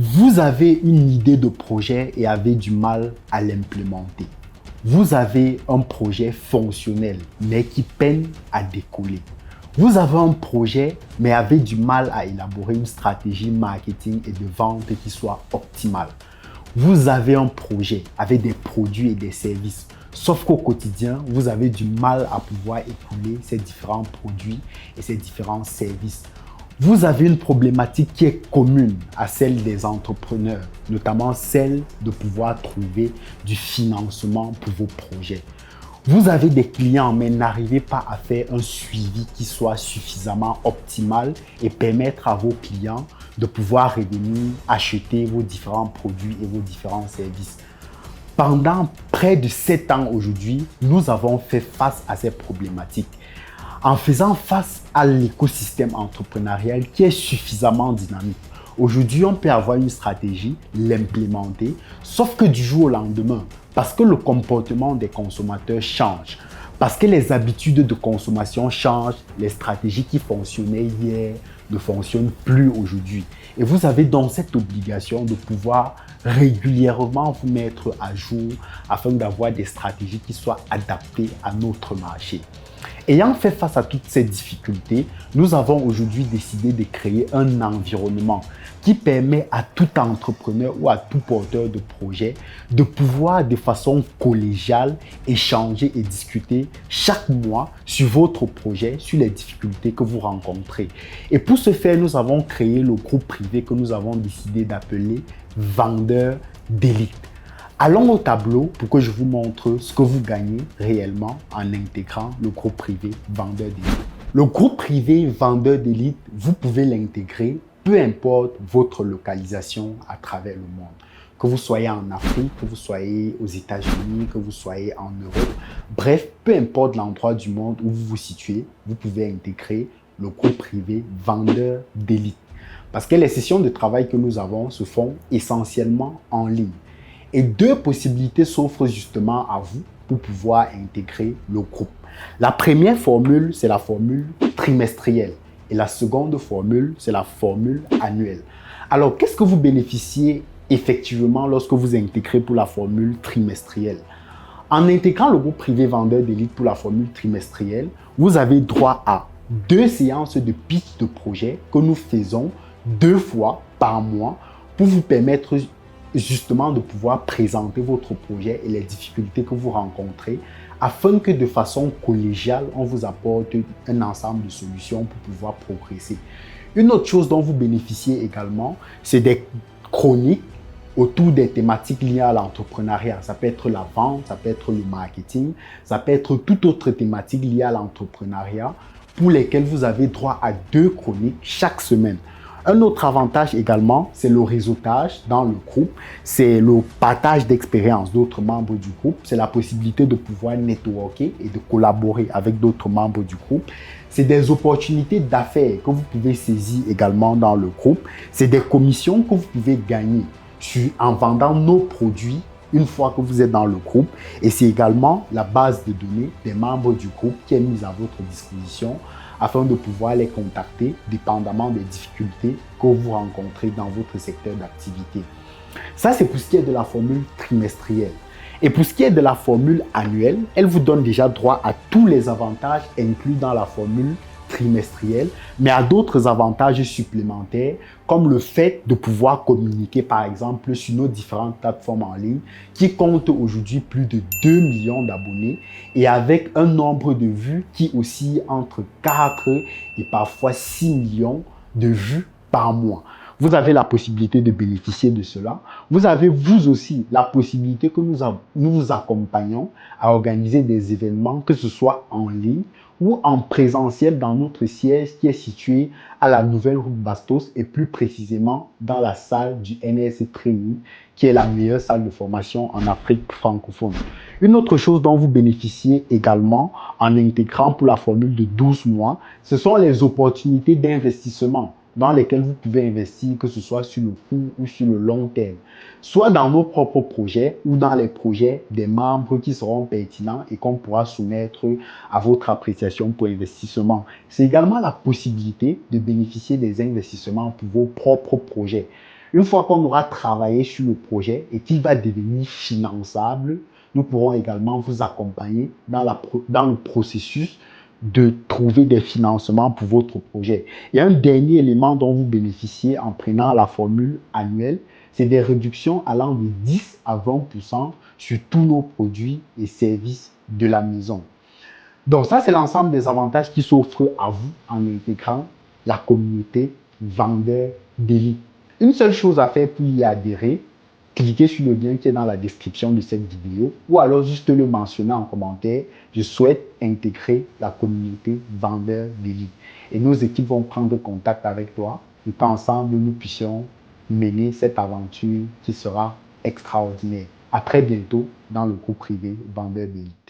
Vous avez une idée de projet et avez du mal à l'implémenter. Vous avez un projet fonctionnel mais qui peine à décoller. Vous avez un projet mais avez du mal à élaborer une stratégie marketing et de vente qui soit optimale. Vous avez un projet avec des produits et des services, sauf qu'au quotidien, vous avez du mal à pouvoir écouler ces différents produits et ces différents services. Vous avez une problématique qui est commune à celle des entrepreneurs, notamment celle de pouvoir trouver du financement pour vos projets. Vous avez des clients mais n'arrivez pas à faire un suivi qui soit suffisamment optimal et permettre à vos clients de pouvoir revenir acheter vos différents produits et vos différents services. Pendant près de 7 ans aujourd'hui, nous avons fait face à ces problématiques en faisant face à l'écosystème entrepreneurial qui est suffisamment dynamique. Aujourd'hui, on peut avoir une stratégie, l'implémenter, sauf que du jour au lendemain, parce que le comportement des consommateurs change, parce que les habitudes de consommation changent, les stratégies qui fonctionnaient hier ne fonctionnent plus aujourd'hui. Et vous avez donc cette obligation de pouvoir régulièrement vous mettre à jour afin d'avoir des stratégies qui soient adaptées à notre marché. Ayant fait face à toutes ces difficultés, nous avons aujourd'hui décidé de créer un environnement qui permet à tout entrepreneur ou à tout porteur de projet de pouvoir de façon collégiale échanger et discuter chaque mois sur votre projet, sur les difficultés que vous rencontrez. Et pour ce faire, nous avons créé le groupe privé que nous avons décidé d'appeler Vendeurs d'élite. Allons au tableau pour que je vous montre ce que vous gagnez réellement en intégrant le groupe privé Vendeurs d'élite. Le groupe privé Vendeurs d'élite, vous pouvez l'intégrer peu importe votre localisation à travers le monde. Que vous soyez en Afrique, que vous soyez aux États-Unis, que vous soyez en Europe. Bref, peu importe l'endroit du monde où vous vous situez, vous pouvez intégrer le groupe privé Vendeurs d'élite. Parce que les sessions de travail que nous avons se font essentiellement en ligne. Et deux possibilités s'offrent justement à vous pour pouvoir intégrer le groupe. La première formule, c'est la formule trimestrielle. Et la seconde formule, c'est la formule annuelle. Alors, qu'est-ce que vous bénéficiez effectivement lorsque vous intégrez pour la formule trimestrielle? En intégrant le groupe privé Vendeurs d'élite pour la formule trimestrielle, vous avez droit à 2 séances de pitch de projet que nous faisons 2 fois par mois pour vous permettre justement de pouvoir présenter votre projet et les difficultés que vous rencontrez afin que de façon collégiale, on vous apporte un ensemble de solutions pour pouvoir progresser. Une autre chose dont vous bénéficiez également, c'est des chroniques autour des thématiques liées à l'entrepreneuriat. Ça peut être la vente, ça peut être le marketing, ça peut être toute autre thématique liée à l'entrepreneuriat pour lesquelles vous avez droit à 2 chroniques chaque semaine. Un autre avantage également, c'est le réseautage dans le groupe, c'est le partage d'expériences d'autres membres du groupe, c'est la possibilité de pouvoir networker et de collaborer avec d'autres membres du groupe. C'est des opportunités d'affaires que vous pouvez saisir également dans le groupe. C'est des commissions que vous pouvez gagner en vendant nos produits une fois que vous êtes dans le groupe. Et c'est également la base de données des membres du groupe qui est mise à votre disposition afin de pouvoir les contacter dépendamment des difficultés que vous rencontrez dans votre secteur d'activité. Ça, c'est pour ce qui est de la formule trimestrielle. Et pour ce qui est de la formule annuelle, elle vous donne déjà droit à tous les avantages inclus dans la formule trimestrielle, mais à d'autres avantages supplémentaires, comme le fait de pouvoir communiquer, par exemple, sur nos différentes plateformes en ligne qui comptent aujourd'hui plus de 2 millions d'abonnés et avec un nombre de vues qui oscille entre 4 et parfois 6 millions de vues par mois. Vous avez la possibilité de bénéficier de cela. Vous avez vous aussi la possibilité que nous vous accompagnons à organiser des événements, que ce soit en ligne ou en présentiel dans notre siège qui est situé à la Nouvelle Route Bastos et plus précisément dans la salle du NS Training qui est la meilleure salle de formation en Afrique francophone. Une autre chose dont vous bénéficiez également en intégrant pour la formule de 12 mois, ce sont les opportunités d'investissement dans lesquels vous pouvez investir, que ce soit sur le court ou sur le long terme, soit dans nos propres projets ou dans les projets des membres qui seront pertinents et qu'on pourra soumettre à votre appréciation pour investissement. C'est également la possibilité de bénéficier des investissements pour vos propres projets. Une fois qu'on aura travaillé sur le projet et qu'il va devenir finançable, nous pourrons également vous accompagner dans le processus de trouver des financements pour votre projet. Et un dernier élément dont vous bénéficiez en prenant la formule annuelle, c'est des réductions allant de 10 à 20% sur tous nos produits et services de la maison. Donc ça, c'est l'ensemble des avantages qui s'offrent à vous en intégrant la communauté vendeur d'élite. Une seule chose à faire pour y adhérer, cliquez sur le lien qui est dans la description de cette vidéo ou alors juste le mentionner en commentaire. Je souhaite intégrer la communauté vendeur d'élite. Et nos équipes vont prendre contact avec toi et qu'ensemble, nous puissions mener cette aventure qui sera extraordinaire. À très bientôt dans le groupe privé vendeur d'élite.